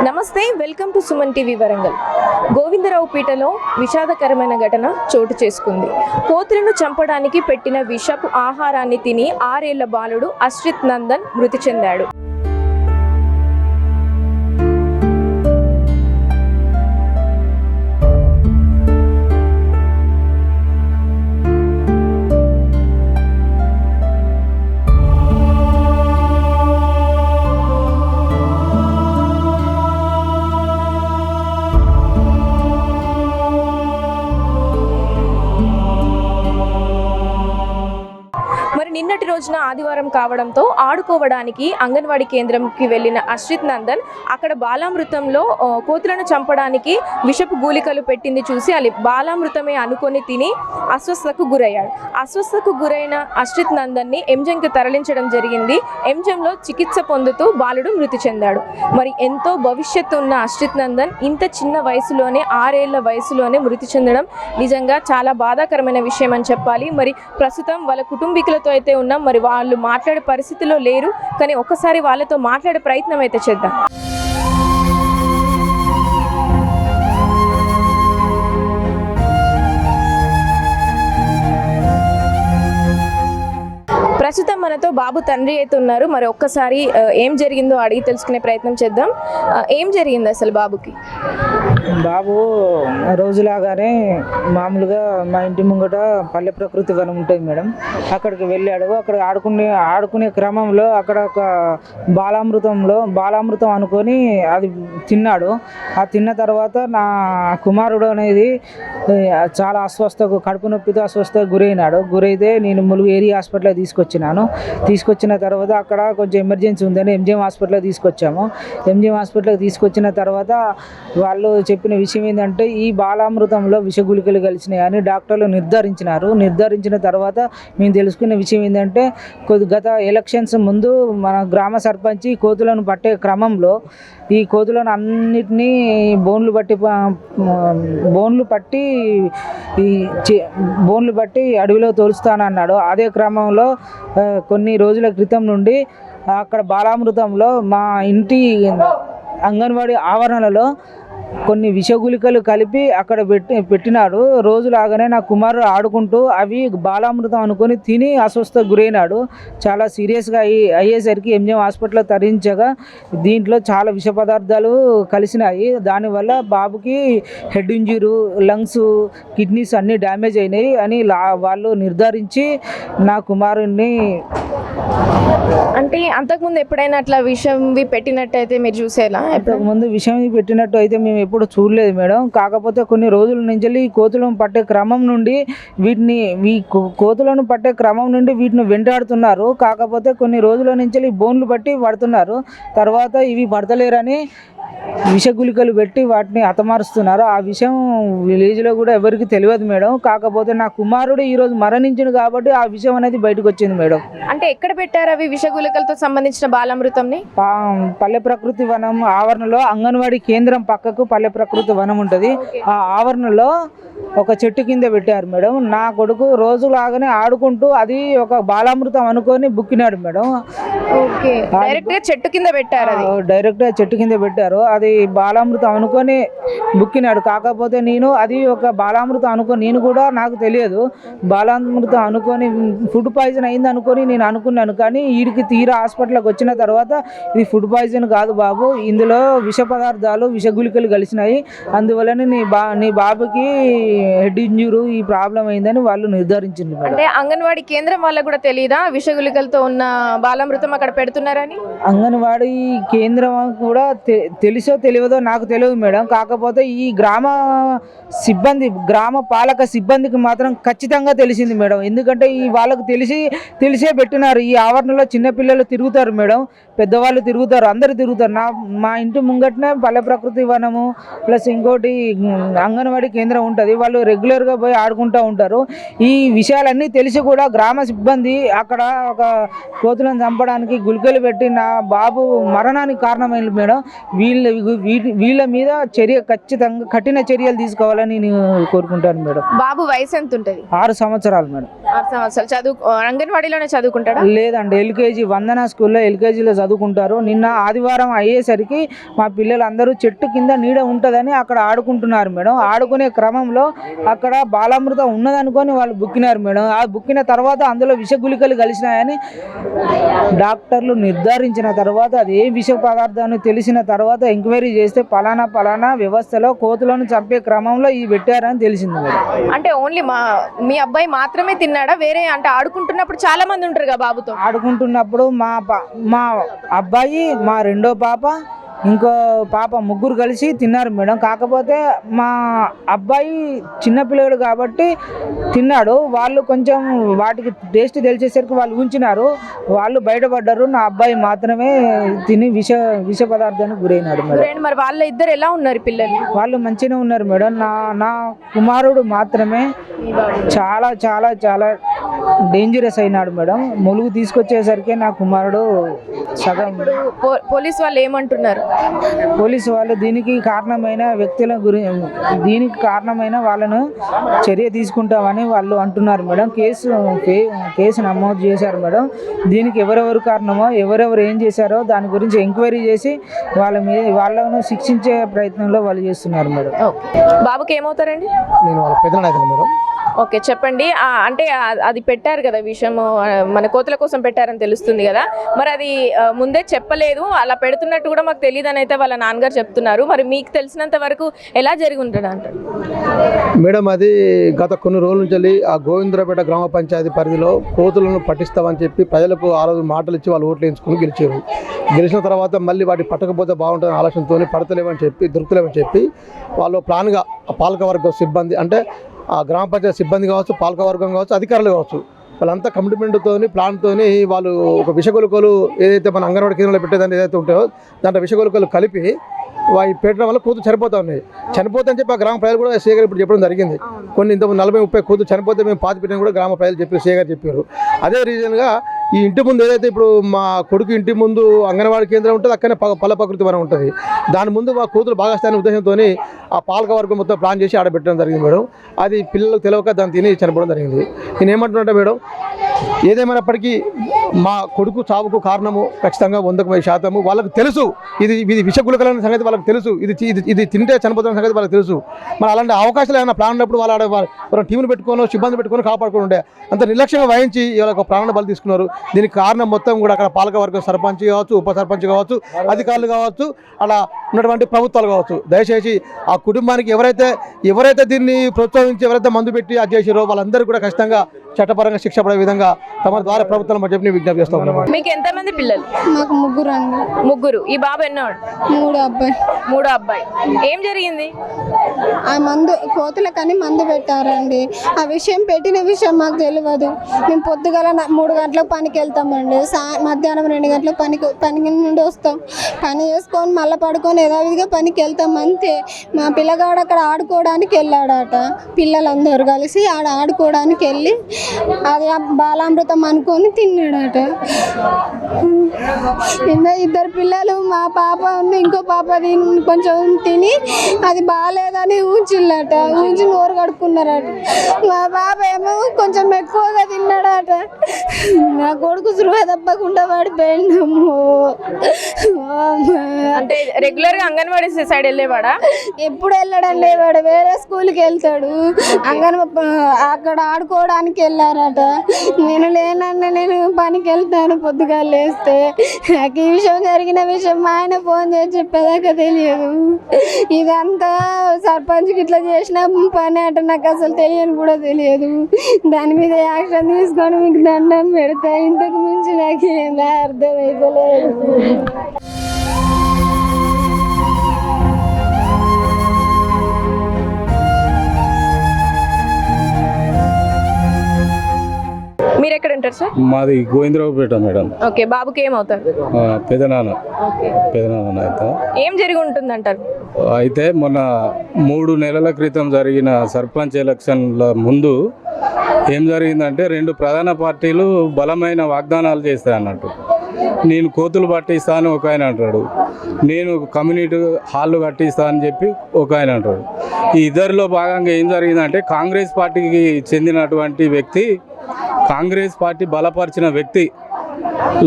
నమస్తే, welcome to Suman TV Warangal. గోవిందరావుపేటలో విషాదకరమైన ఘటన చోటు చేసుకుంది. కోతులను చంపడానికి పెట్టిన విషపు ఆహారాన్ని తిని 6 ఏళ్ల బాలుడు అశ్రిత్ నందన్ మృతి చెందాడు. నిన్నటి రోజున ఆదివారం కావడంతో ఆడుకోవడానికి అంగన్వాడీ కేంద్రంకి వెళ్ళిన అశ్రిత్ నందన్ అక్కడ బాలామృతంలో కోతులను చంపడానికి విషపు గూలికలు పెట్టింది చూసి అది బాలామృతమే అనుకొని తిని అస్వస్థతకు గురయ్యాడు. అస్వస్థతకు గురైన అశ్రిత్ నందన్ని ఎంజెంకి తరలించడం జరిగింది. ఎంజెంలో చికిత్స పొందుతూ బాలుడు మృతి చెందాడు. మరి ఎంతో భవిష్యత్తు ఉన్న అశ్రిత్ నందన్ ఇంత చిన్న వయసులోనే 6 ఏళ్ల వయసులోనే మృతి చెందడం నిజంగా చాలా బాధాకరమైన విషయం అని చెప్పాలి. మరి ప్రస్తుతం వాళ్ళ కుటుంబీకులతో అయితే ఉన్నాం. మరి వాళ్ళు మాట్లాడే పరిస్థితిలో లేరు, కానీ ఒక్కసారి వాళ్ళతో మాట్లాడే ప్రయత్నం అయితే చేద్దాం. ప్రస్తుతం మనతో బాబు తండ్రి అయితే ఉన్నారు. మరి ఒక్కసారి ఏం జరిగిందో అడిగి తెలుసుకునే ప్రయత్నం చేద్దాం. ఏం జరిగింది అసలు బాబుకి? బాబు రోజులాగానే మామూలుగా మా ఇంటి ముంగట పల్లె ప్రకృతి వనం ఉంటుంది మేడం, అక్కడికి వెళ్ళాడు. అక్కడ ఆడుకునే క్రమంలో అక్కడ ఒక బాలామృతం అనుకొని అది తిన్నాడు. ఆ తిన్న తర్వాత నా కుమారుడు అనేది చాలా కడుపు నొప్పితో అస్వస్థకు గురైతే నేను ములుగు ఏరియా హాస్పిటల్కి తీసుకొచ్చిన తర్వాత అక్కడ కొంచెం ఎమర్జెన్సీ ఉందని ఎంజిఎం హాస్పిటల్కి తీసుకొచ్చాము. ఎంజిఎం హాస్పిటల్కి తీసుకొచ్చిన తర్వాత వాళ్ళు చెప్పిన విషయం ఏంటంటే ఈ బాలామృతంలో విషగుళికలు కలిసినాయని డాక్టర్లు నిర్ధారించిన తర్వాత మేము తెలుసుకున్న విషయం ఏంటంటే గత ఎలక్షన్స్ ముందు మన గ్రామ సర్పంచ్ కోతులను పట్టే క్రమంలో ఈ కోతులను అన్నిటినీ బోన్లు బట్టి అడవిలో తోలుస్తానన్నాడు. అదే క్రమంలో కొన్ని రోజుల క్రితం నుండి అక్కడ బాలామృతంలో మా ఇంటి అంగన్వాడీ ఆవరణలో కొన్ని విషగుళికలు కలిపి అక్కడ పెట్టినాడు. రోజులాగానే నా కుమారుడు ఆడుకుంటూ అవి బాలామృతం అనుకొని తిని అస్వస్థకు గురైనాడు. చాలా సీరియస్గా అయ్యేసరికి ఎంజిఎం హాస్పిటల్లో తరలించగా దీంట్లో చాలా విష పదార్థాలు కలిసినాయి. దానివల్ల బాబుకి హెడ్ ఇంజరీ, లంగ్స్, కిడ్నీస్ అన్నీ డ్యామేజ్ అయినాయి అని వాళ్ళు నిర్ధారించి నా కుమారుడిని. అంటే అంతకుముందు ఎప్పుడైనా అట్లా విషం పెట్టినట్టయితే మీరు చూసేలా? అంతకుముందు విషం పెట్టినట్టు అయితే మేము ఎప్పుడు చూడలేదు మేడం. కాకపోతే కొన్ని రోజుల నుంచి కోతులను పట్టే క్రమం నుండి వీటిని వెంటాడుతున్నారు. కాకపోతే కొన్ని రోజుల నుంచి బోన్లు బట్టి పడుతున్నారు. తర్వాత ఇవి పడతలేరని విషగుళికలు పెట్టి వాటిని హతమారుస్తున్నారు. ఆ విషయం విలేజ్లో కూడా ఎవరికి తెలియదు మేడం. కాకపోతే నా కుమారుడు ఈరోజు మరణించింది కాబట్టి ఆ విషయం అనేది బయటకు వచ్చింది మేడం. అంటే ఎక్కడ పెట్టారు అవి విషగుళికలతో సంబంధించిన బాలామృతంని? పల్లె ప్రకృతి వనం ఆవరణలో, అంగన్వాడీ కేంద్రం పక్కకు పల్లె ప్రకృతి వనం ఉంటుంది. ఆ ఆవరణలో ఒక చెట్టు కింద పెట్టారు మేడం. నా కొడుకు రోజులాగానే ఆడుకుంటూ అది ఒక బాలామృతం అనుకొని బుక్కినాడు మేడం. డైరెక్ట్ గా చెట్టు కింద పెట్టారు. అది బాలామృతం అనుకొని బుక్కినాడు. కాకపోతే అది ఒక బాలామృతం అనుకొని నాకు తెలియదు. బాలామృతం అనుకొని ఫుడ్ పాయిజన్ అయింది అనుకొని నేను అనుకున్నాను. కానీ వీడికి తీరా హాస్పిటల్కి వచ్చిన తర్వాత ఇది ఫుడ్ పాయిజన్ కాదు బాబు, ఇందులో విష పదార్థాలు విషగుళికలు కలిసినాయి, అందువలన నీ బాబుకి హెడ్ ఇంజరీ ఈ ప్రాబ్లం అయిందని వాళ్ళు నిర్ధారించింది. అంటే అంగన్వాడీ కేంద్రం వాళ్ళకు కూడా తెలియదా విషగుళికలతో ఉన్న బాలామృతం అక్కడ పెడుతున్నారని? అంగన్వాడీ కేంద్రం కూడా తెలుసో తెలియదో నాకు తెలియదు మేడం. కాకపోతే ఈ గ్రామ పాలక సిబ్బందికి మాత్రం ఖచ్చితంగా తెలిసింది మేడం. ఎందుకంటే వాళ్ళకు తెలిసే పెట్టినారు. ఈ ఆవరణలో చిన్నపిల్లలు తిరుగుతారు మేడం, పెద్దవాళ్ళు తిరుగుతారు, అందరు తిరుగుతారు. మా ఇంటి ముంగటనే పల్లె ప్రకృతి వనము ప్లస్ ఇంకోటి అంగన్వాడీ కేంద్రం ఉంటుంది. వాళ్ళు రెగ్యులర్గా పోయి ఆడుకుంటూ ఉంటారు. ఈ విషయాలన్నీ తెలిసి కూడా గ్రామ సిబ్బంది అక్కడ ఒక కోతులను చంపడానికి గుళికలు పెట్టి నా బాబు మరణానికి కారణమైంది మేడం. వీళ్ళ మీద ఖచ్చితంగా కఠిన చర్యలు తీసుకోవాలని నేను కోరుకుంటాను మేడం. బాబు వయసు ఎంత ఉంటుంది? 6 సంవత్సరాలు మేడం. 6 సంవత్సరాలు. అంగన్వాడీలోనే చదువుకుంటాడా? లేదండి, ఎల్కేజీ వందన స్కూల్లో ఎల్కేజీలో చదువుకుంటారు. నిన్న ఆదివారం అయ్యేసరికి మా పిల్లలందరూ చెట్టు కింద నీడ ఉంటుందని అక్కడ ఆడుకుంటున్నారు మేడం. ఆడుకునే క్రమంలో అక్కడ బాలామృతం ఉన్నదనుకొని వాళ్ళు బుక్కినారు మేడం. ఆ బుక్కిన తర్వాత అందులో విషగుళికలు కలిసినాయని డాక్టర్లు నిర్ధారించిన తర్వాత అది ఏ విష పదార్థాన్ని తెలిసిన తర్వాత ఎంక్వైరీ చేస్తే పలానా వ్యవస్థలో కోతులను చంపే క్రమంలో ఇవి పెట్టారని తెలిసింది మేడం. అంటే ఓన్లీ మీ అబ్బాయి మాత్రమే తిన్నాడా? వేరే అంటే ఆడుకుంటున్నప్పుడు చాలా మంది ఉంటారు కదా బాబుతో? ఆడుకుంటున్నప్పుడు మా అబ్బాయి, మా రెండో పాప, ఇంకో పాప, ముగ్గురు కలిసి తిన్నారు మేడం. కాకపోతే మా అబ్బాయి చిన్నపిల్లడు కాబట్టి తిన్నాడు. వాళ్ళు కొంచెం వాటికి టేస్ట్ తెలిసేసరికి వాళ్ళు ఉంచినారు, వాళ్ళు బయటపడ్డారు. నా అబ్బాయి మాత్రమే తిని విష పదార్థానికి గురైనాడు మేడం. మరి వాళ్ళ ఇద్దరు ఎలా ఉన్నారు పిల్లలు? వాళ్ళు మంచిగానే ఉన్నారు మేడం. నా కుమారుడు మాత్రమే చాలా చాలా చాలా డేంజరస్ అయినాడు మేడం. ములుగు తీసుకొచ్చేసరికి నా కుమారుడు సగం. పోలీసు వాళ్ళు ఏమంటున్నారు? పోలీసు వాళ్ళు దీనికి కారణమైన వ్యక్తుల దీనికి కారణమైన వాళ్ళను చర్య తీసుకుంటామని వాళ్ళు అంటున్నారు మేడం. కేసు నమోదు చేశారు మేడం. దీనికి ఎవరెవరు కారణమో, ఎవరెవరు ఏం చేశారో దాని గురించి ఎంక్వైరీ చేసి వాళ్ళను శిక్షించే ప్రయత్నంలో వాళ్ళు చేస్తున్నారు మేడం. బాబుకి ఏమవుతారండి? నేను వాళ్ళ పెద్దనాయకుడు మేడం. ఓకే, చెప్పండి. అంటే అది పెట్టారు కదా విషము, మన కోతుల కోసం పెట్టారని తెలుస్తుంది కదా, మరి అది ముందే చెప్పలేదు, అలా పెడుతున్నట్టు కూడా మాకు తెలియదు అని అయితే వాళ్ళ నాన్నగారు చెప్తున్నారు. మరి మీకు తెలిసినంత వరకు ఎలా జరిగి ఉంటుంది అంటారు మేడం? అది గత కొన్ని రోజుల నుంచి ఆ గోవిందరావుపేట గ్రామ పంచాయతీ పరిధిలో కోతులను పట్టిస్తామని చెప్పి ప్రజలకు ఆ రోజు మాటలు ఇచ్చి వాళ్ళు ఓట్లు వేయించుకుని గెలిచారు. గెలిచిన తర్వాత మళ్ళీ వాటి పట్టకపోతే బాగుంటుంది ఆలోచనతో పడతలేమని చెప్పి, దొరుకుతలేమని చెప్పి వాళ్ళు ప్లాన్గా పాలకవర్గ సిబ్బంది, అంటే ఆ గ్రామ పంచాయతీ సిబ్బంది కావచ్చు, పాలకవర్గం కావచ్చు, అధికారులు కావచ్చు, వాళ్ళంతా కమిట్మెంట్తో ప్లాన్తో వాళ్ళు ఒక విషగుళికలు ఏదైతే మన అంగన్వాడీ కేంద్రంలో పెట్టేదాన్ని ఏదైతే ఉంటాయో దాంట్లో విషగుళికలు కలిపి అవి పెట్టడం వల్ల కూతురు చనిపోతా ఉన్నాయి. చనిపోతాయని చెప్పి ఆ గ్రామ ప్రజలు కూడా సేగర్ ఇప్పుడు చెప్పడం జరిగింది. కొన్ని ఇంతకు 40-30 కూతురు చనిపోతే మేము పాతి పెట్టిన కూడా గ్రామ ప్రజలు చెప్పారు, సేగర్ చెప్పారు. అదే రీజన్గా ఈ ఇంటి ముందు ఏదైతే ఇప్పుడు మా కొడుకు ఇంటి ముందు అంగన్వాడీ కేంద్రం ఉంటుంది, అక్కడనే పల్ల ప్రకృతి వనం ఉంటుంది. దాని ముందు మా కూతురు బాగా స్థాయి ఉద్దేశంతో ఆ పాలకవర్గం మొత్తం ప్లాన్ చేసి ఆడబెట్టడం జరిగింది మేడం. అది పిల్లలకు తెలియక దాన్ని తిని చనిపోవడం జరిగింది. నేను ఏమంటున్నా మేడం, ఏదేమైనప్పటికీ మా కొడుకు చావుకు కారణము ఖచ్చితంగా 100% వాళ్ళకు తెలుసు. ఇది విషగుళికలైన సంగతి వాళ్ళకి తెలుసు. ఇది తింటే చనిపోతున్న సంగతి వాళ్ళకి తెలుసు. మరి అలాంటి అవకాశాలు ఏమైనా ప్లాన్ ఉన్నప్పుడు వాళ్ళ టీంను పెట్టుకొని సిబ్బంది పెట్టుకొని కాపాడుకుని ఉండే అంత నిర్లక్ష్యంగా వహించి వాళ్ళ ప్రాణ బలి తీసుకున్నారు. దీనికి కారణం మొత్తం కూడా అక్కడ పాలకవర్గం సర్పంచ్ కావచ్చు, ఉప సర్పంచ్ కావచ్చు, అధికారులు కావచ్చు, అలా ఉన్నటువంటి ప్రభుత్వాలు కావచ్చు. దయచేసి ఆ కుటుంబానికి ఎవరైతే దీన్ని ప్రోత్సహించి ఎవరైతే మందు పెట్టి అది చేసారో వాళ్ళందరూ కూడా ఖచ్చితంగా చట్టపరంగా శిక్ష పడే విధంగా తమ ద్వారా ప్రభుత్వం చెప్పి విజ్ఞప్తి చేస్తా ఉన్నాం. మీకు ఎంతమంది పిల్లలు? మాకు ముగ్గురు అండి. ముగ్గురు. ఈ బాబు ఎన్నోడు? మూడో అబ్బాయి. ఏం జరిగింది? ఆ మందు కోతులకని మందు పెట్టారండి. ఆ విషయం పెట్టిన విషయం మాకు తెలియదు. మేము పొద్దుగల 3 గంటలకు పనికి వెళ్తామండి. మధ్యాహ్నం 2 గంటలకు పనికి నుండి వస్తాం. పని చేసుకొని మళ్ళీ పడుకొని యథావిధిగా పనికి వెళ్తాం అంతే. మా పిల్లగాడు అక్కడ ఆడుకోవడానికి వెళ్ళాడట. పిల్లలందరూ కలిసి ఆడ ఆడుకోవడానికి వెళ్ళి అది బాలామృతం అనుకొని తిన్నాడట. ఇద్దరు పిల్లలు, మా పాప ఇంకో పాప కొంచెం తిని అది బాగాలేదని ఊచిల్లట. ఊచి నోరు కడుక్కున్నారట. మా పాప ఏమో కొంచెం ఎక్కువగా తిన్నాడట. నా కొడుకు సృహ తప్పకుండా పడిపోయిండమ్మో. అంటే రెగ్యులర్ గా అంగన్వాడీ సైడ్ వెళ్ళేవాడా? ఎప్పుడు వెళ్ళాడండి, వాడు వేరే స్కూల్కి వెళ్తాడు. అక్కడ ఆడుకోవడానికి వెళ్ళారట. నేను లేనండి, నేను పనికి వెళ్తాను పొద్దుగా లేస్తే. నాకు ఈ విషయం జరిగిన విషయం మా ఆయన ఫోన్ చేసి చెప్పేదాకా తెలియదు. ఇదంతా సర్పంచ్కి ఇట్లా చేసిన పని అట నాకు అసలు తెలియని కూడా తెలియదు. దాని మీద యాక్షన్ తీసుకొని మీకు దండం పెడతా. ఇంతకు మించి నాకు ఏం అర్థమైతలేదు. మీరు ఎక్కడ ఉంటారు సార్? మాది గోవిందరావుపేట మేడం. ఓకే, బాబుకి ఏమవుతారు? పెదనాన్న అయితే ఏం జరిగి ఉంటుంది అంటారు? అయితే మొన్న 3 నెలల క్రితం జరిగిన సర్పంచ్ ఎలక్షన్ల ముందు ఏం జరిగిందంటే 2 ప్రధాన పార్టీలు బలమైన వాగ్దానాలు చేస్తాయి అన్నట్టు. నేను కోతులు పట్టిస్తాను ఒక ఆయన అంటాడు, నేను కమ్యూనిటీ హాళ్ళు కట్టిస్తా అని చెప్పి ఒక ఆయన అంటాడు. ఈ ఇద్దరిలో భాగంగా ఏం జరిగిందంటే కాంగ్రెస్ పార్టీకి చెందినటువంటి వ్యక్తి, కాంగ్రెస్ పార్టీ బలపరిచిన వ్యక్తి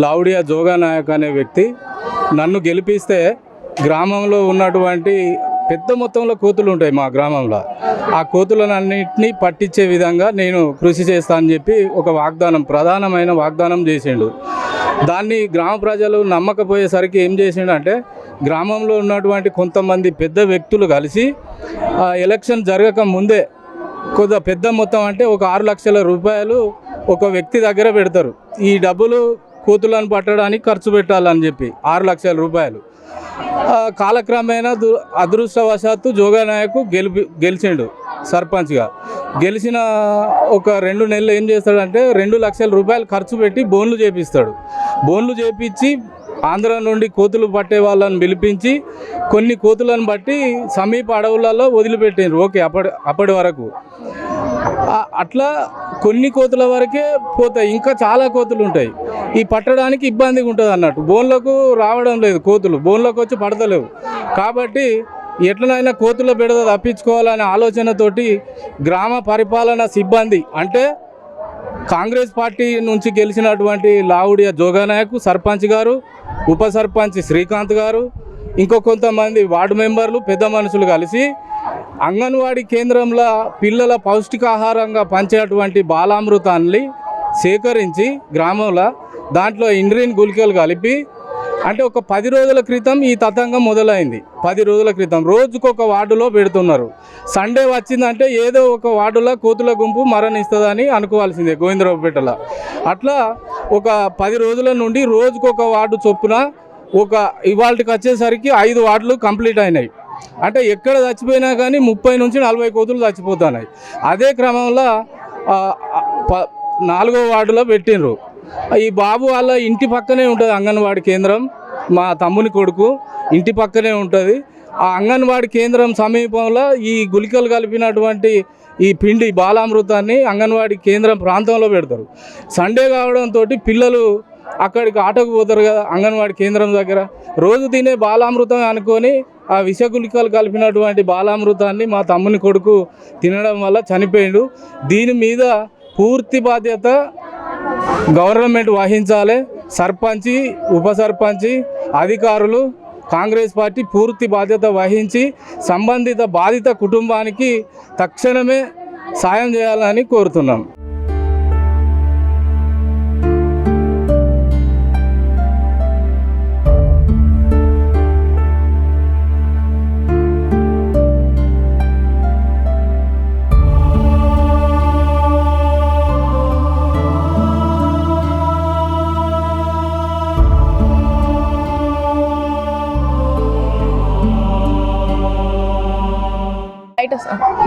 లౌడియా జోగా నాయక్ అనే వ్యక్తి నన్ను గెలిపిస్తే గ్రామంలో ఉన్నటువంటి పెద్ద మొత్తంలో కోతులు ఉంటాయి మా గ్రామంలో, ఆ కోతులన్నింటినీ పట్టించే విధంగా నేను కృషి చేస్తా అని చెప్పి ఒక వాగ్దానం, ప్రధానమైన వాగ్దానం చేసిండు. దాన్ని గ్రామ ప్రజలు నమ్మకపోయేసరికి ఏం చేసిండు అంటే గ్రామంలో ఉన్నటువంటి కొంతమంది పెద్ద వ్యక్తులు కలిసి ఎలక్షన్ జరగక ముందే కొద్దిగా పెద్ద మొత్తం అంటే ఒక 6 లక్షల రూపాయలు ఒక వ్యక్తి దగ్గర పెడతారు. ఈ డబ్బులు కోతులను పట్టడానికి ఖర్చు పెట్టాలని చెప్పి 6 లక్షల రూపాయలు. కాలక్రమేణా అదృష్టవశాత్తు జోగా నాయక్ గెలిచిండు సర్పంచ్గా. గెలిచిన ఒక 2 నెలలు ఏం చేస్తాడంటే 2 లక్షల రూపాయలు ఖర్చు పెట్టి బోన్లు చేపిస్తాడు. బోన్లు చేపించి ఆంధ్ర నుండి కోతులు పట్టే వాళ్ళని పిలిపించి కొన్ని కోతులను బట్టి సమీప అడవులలో వదిలిపెట్టిండ్రు. ఓకే, అప్పటి వరకు అట్లా కొన్ని కోతుల వరకే పోతాయి, ఇంకా చాలా కోతులు ఉంటాయి. ఈ పట్టడానికి ఇబ్బందిగా ఉంటుంది అన్నట్టు, బోన్లకు రావడం లేదు, కోతులు బోన్లకు వచ్చి పడతలేవు. కాబట్టి ఎట్లనైనా కోతుల బెడద తప్పించుకోవాలనే ఆలోచనతోటి గ్రామ పరిపాలన సిబ్బంది అంటే కాంగ్రెస్ పార్టీ నుంచి గెలిచినటువంటి లావుడియా జోగా నాయక్ సర్పంచ్ గారు, ఉప సర్పంచ్ శ్రీకాంత్ గారు, ఇంకో కొంతమంది వార్డు మెంబర్లు, పెద్ద మనుషులు కలిసి అంగన్వాడీ కేంద్రంలో పిల్లల పౌష్టికాహారంగా పంచేటువంటి బాలామృతాన్ని సేకరించి గ్రామంలో దాంట్లో ఇండ్రిన్ గుళికలు కలిపి, అంటే ఒక 10 రోజుల క్రితం ఈ తతంగం మొదలైంది. 10 రోజుల క్రితం రోజుకొక వార్డులో పెడుతున్నారు. సండే వచ్చిందంటే ఏదో ఒక వార్డులో కోతుల గుంపు మరణిస్తుందని అనుకోవాల్సిందే గోవిందరావుపేటలో. అట్లా ఒక 10 రోజుల నుండి రోజుకొక వార్డు చొప్పున ఇవాళకి వచ్చేసరికి 5 వార్డులు కంప్లీట్ అయినాయి. అంటే ఎక్కడ చచ్చిపోయినా కానీ 30 నుంచి 40 కోతులు చచ్చిపోతున్నాయి. అదే క్రమంలో 4వ వార్డులో పెట్టినరు. ఈ బాబు వాళ్ళ ఇంటి పక్కనే ఉంటుంది అంగన్వాడీ కేంద్రం, మా తమ్ముని కొడుకు ఇంటి పక్కనే ఉంటుంది. ఆ అంగన్వాడీ కేంద్రం సమీపంలో ఈ గుళికలు కలిపినటువంటి ఈ పిండి బాలామృతాన్ని అంగన్వాడీ కేంద్రం ప్రాంతంలో పెడతారు. సండే కావడంతో పిల్లలు అక్కడికి ఆటోకు పోతారు కదా అంగన్వాడీ కేంద్రం దగ్గర, రోజు తినే బాలామృతం అనుకొని ఆ విష గుళికలు కలిపినటువంటి బాలామృతాన్ని మా తమ్ముని కొడుకు తినడం వల్ల చనిపోయిండు. దీని మీద పూర్తి బాధ్యత గవర్నమెంట్ వహించాలి. సర్పంచి, ఉప సర్పంచి, అధికారులు, కాంగ్రెస్ పార్టీ పూర్తి బాధ్యత వహించి సంబంధిత బాధిత కుటుంబానికి తక్షణమే సాయం చేయాలని కోరుతున్నాం.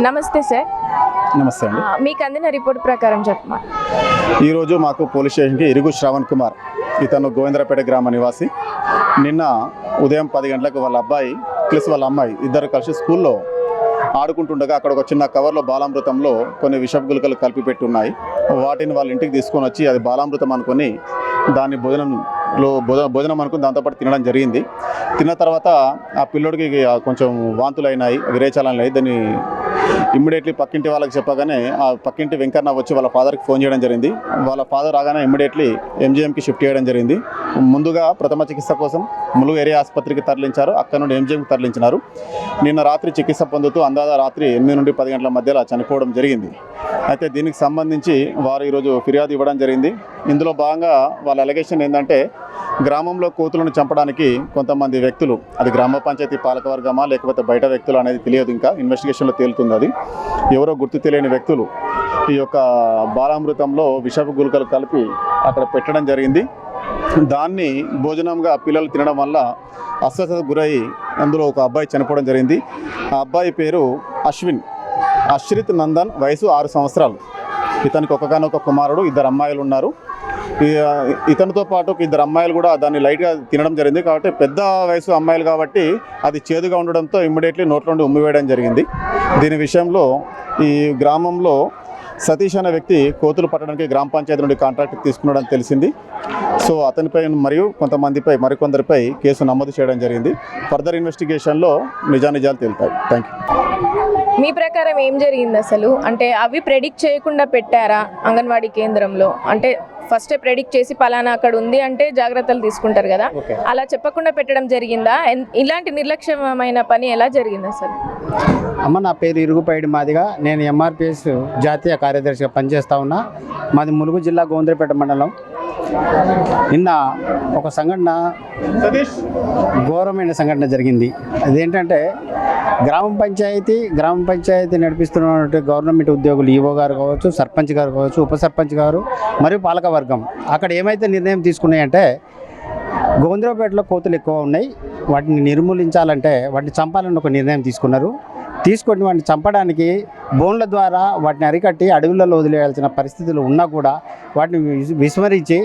నమస్తే సార్. నమస్తే అండి. మీకు అందిన రిపోర్ట్ ప్రకారం చెప్పమా. ఈరోజు మాకు పోలీస్ స్టేషన్కి ఇరుగు శ్రవణ్ కుమార్, ఇతను గోవిందరాపేట గ్రామ నివాసి, నిన్న ఉదయం 10 గంటలకు వాళ్ళ అబ్బాయి ప్లస్ వాళ్ళ అమ్మాయి ఇద్దరు కలిసి స్కూల్లో ఆడుకుంటుండగా అక్కడ ఒక చిన్న కవర్లో బాలామృతంలో కొన్ని విషపు గుళికలు కలిపి పెట్టి ఉన్నాయి. వాటిని వాళ్ళ ఇంటికి తీసుకొని వచ్చి అది బాలామృతం అనుకొని దాన్ని భోజనం అనుకుని దాంతోపాటు తినడం జరిగింది. తిన్న తర్వాత ఆ పిల్లోడికి కొంచెం వాంతులు అయినాయి, విరేచనాలు అయినాయి. దాన్ని ఇమ్మీడియట్లీ పక్కింటి వాళ్ళకి చెప్పగానే ఆ పక్కింటి వెంకన్న వచ్చి వాళ్ళ ఫాదర్కి ఫోన్ చేయడం జరిగింది. వాళ్ళ ఫాదర్ రాగానే ఇమ్మీడియట్లీ ఎంజీఎంకి షిఫ్ట్ చేయడం జరిగింది. ముందుగా ప్రథమ చికిత్స కోసం ములుగు ఏరియా ఆసుపత్రికి తరలించారు, అక్కడ నుండి ఎంజీఎంకి తరలించినారు. నిన్న రాత్రి చికిత్స పొందుతూ అందాజ రాత్రి 8 నుండి 10 గంటల మధ్యలో చనిపోవడం జరిగింది. అయితే దీనికి సంబంధించి వారు ఈరోజు ఫిర్యాదు ఇవ్వడం జరిగింది. ఇందులో భాగంగా వాళ్ళ అలిగేషన్ ఏంటంటే గ్రామంలో కోతులను చంపడానికి కొంతమంది వ్యక్తులు, అది గ్రామ పంచాయతీ పాలకవర్గమా లేకపోతే బయట వ్యక్తులు అనేది తెలియదు, ఇంకా ఇన్వెస్టిగేషన్లో తేలుతుంది. అది ఎవరో గుర్తు తెలియని వ్యక్తులు ఈ యొక్క బాలామృతంలో విషపు గుళికలు కలిపి అక్కడ పెట్టడం జరిగింది. దాన్ని భోజనంగా పిల్లలు తినడం వల్ల అస్వస్థతకు గురయ్యి అందులో ఒక అబ్బాయి చనిపోవడం జరిగింది. ఆ అబ్బాయి పేరు అశ్రిత్ నందన్, వయసు 6 సంవత్సరాలు. ఇతనికి ఒకగానొక కుమారుడు, 2 అమ్మాయిలు ఉన్నారు. ఇతనితో పాటు 2 అమ్మాయిలు కూడా దాన్ని లైట్గా తినడం జరిగింది. కాబట్టి పెద్ద వయసు అమ్మాయిలు కాబట్టి అది చేదుగా ఉండడంతో ఇమ్మీడియట్లీ నోట్లో నుండి ఉమ్మివేయడం జరిగింది. దీని విషయంలో ఈ గ్రామంలో సతీష్ అనే వ్యక్తి కోతులు పట్టడానికి గ్రామ పంచాయతీ నుండి కాంట్రాక్ట్ తీసుకున్నాడని తెలిసింది. సో అతనిపై మరియు మరికొందరిపై కేసు నమోదు చేయడం జరిగింది. ఫర్దర్ ఇన్వెస్టిగేషన్లో నిజానిజాలు తేలుతాయి. Thank you. మీ ప్రకారం ఏం జరిగింది అసలు? అంటే అవి ప్రెడిక్ట్ చేయకుండా పెట్టారా అంగన్వాడీ కేంద్రంలో? అంటే ఫస్టే ప్రెడిక్ట్ చేసి పలానా అక్కడ ఉంది అంటే జాగ్రత్తలు తీసుకుంటారు కదా, అలా చెప్పకుండా పెట్టడం జరిగిందా? ఇలాంటి నిర్లక్ష్యమైన పని ఎలా జరిగింది అసలు? అమ్మ, నా పేరు ఇరుగుపైడి మాదిగా. నేను ఎంఆర్పిఎస్ జాతీయ కార్యదర్శిగా పనిచేస్తూ ఉన్నా. మాది ములుగు జిల్లా గోవిందరావుపేట మండలం. నిన్న ఒక సంఘటన, ఘోరమైన సంఘటన జరిగింది. అదేంటంటే గ్రామ పంచాయతీ నడిపిస్తున్నటువంటి గవర్నమెంట్ ఉద్యోగులు, ఈఓ గారు కావచ్చు, సర్పంచ్ గారు కావచ్చు, ఉప సర్పంచ్ గారు మరియు పాలకవర్గం అక్కడ ఏమైతే నిర్ణయం తీసుకున్నాయంటే, గోవిందరావుపేటలో కోతులు ఎక్కువ ఉన్నాయి, వాటిని నిర్మూలించాలంటే వాటిని చంపాలని ఒక నిర్ణయం తీసుకొని వాటిని చంపడానికి బోన్ల ద్వారా వాటిని అరికట్టి అడవులలో వదిలేయాల్సిన పరిస్థితులు ఉన్నా కూడా వాటిని విస్మరించి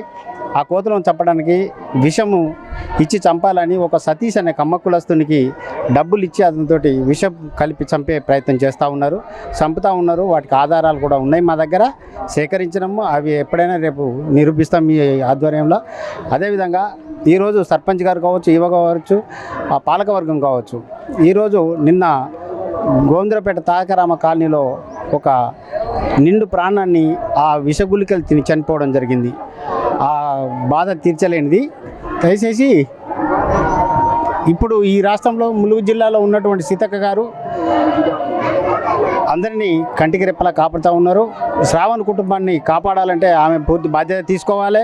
ఆ కోతులను చంపడానికి విషము ఇచ్చి చంపాలని ఒక సతీష్ అనే కమ్మకులస్తునికి డబ్బులు ఇచ్చి అతనితోటి విషం కలిపి చంపే ప్రయత్నం చేస్తూ ఉన్నారు. వాటికి ఆధారాలు కూడా ఉన్నాయి, మా దగ్గర సేకరించినాము. అవి ఎప్పుడైనా రేపు నిరూపిస్తాం మీ ఆధ్వర్యంలో. అదేవిధంగా ఈరోజు సర్పంచ్ గారు కావచ్చు, ఈవో కావచ్చు, ఆ పాలకవర్గం కావచ్చు, ఈరోజు నిన్న గోవిందరావుపేట తారకరామ కాలనీలో ఒక నిండు ప్రాణాన్ని ఆ విషగుళికలు తిని చనిపోవడం జరిగింది. ఆ బాధ తీర్చలేనిది. దయచేసి ఇప్పుడు ఈ రాష్ట్రంలో ములుగు జిల్లాలో ఉన్నటువంటి సీతక్క గారు అందరినీ కంటికి రెప్పలా కాపాడుతూ ఉన్నారు. శ్రావణ్ కుటుంబాన్ని కాపాడాలంటే ఆమె పూర్తి బాధ్యత తీసుకోవాలి.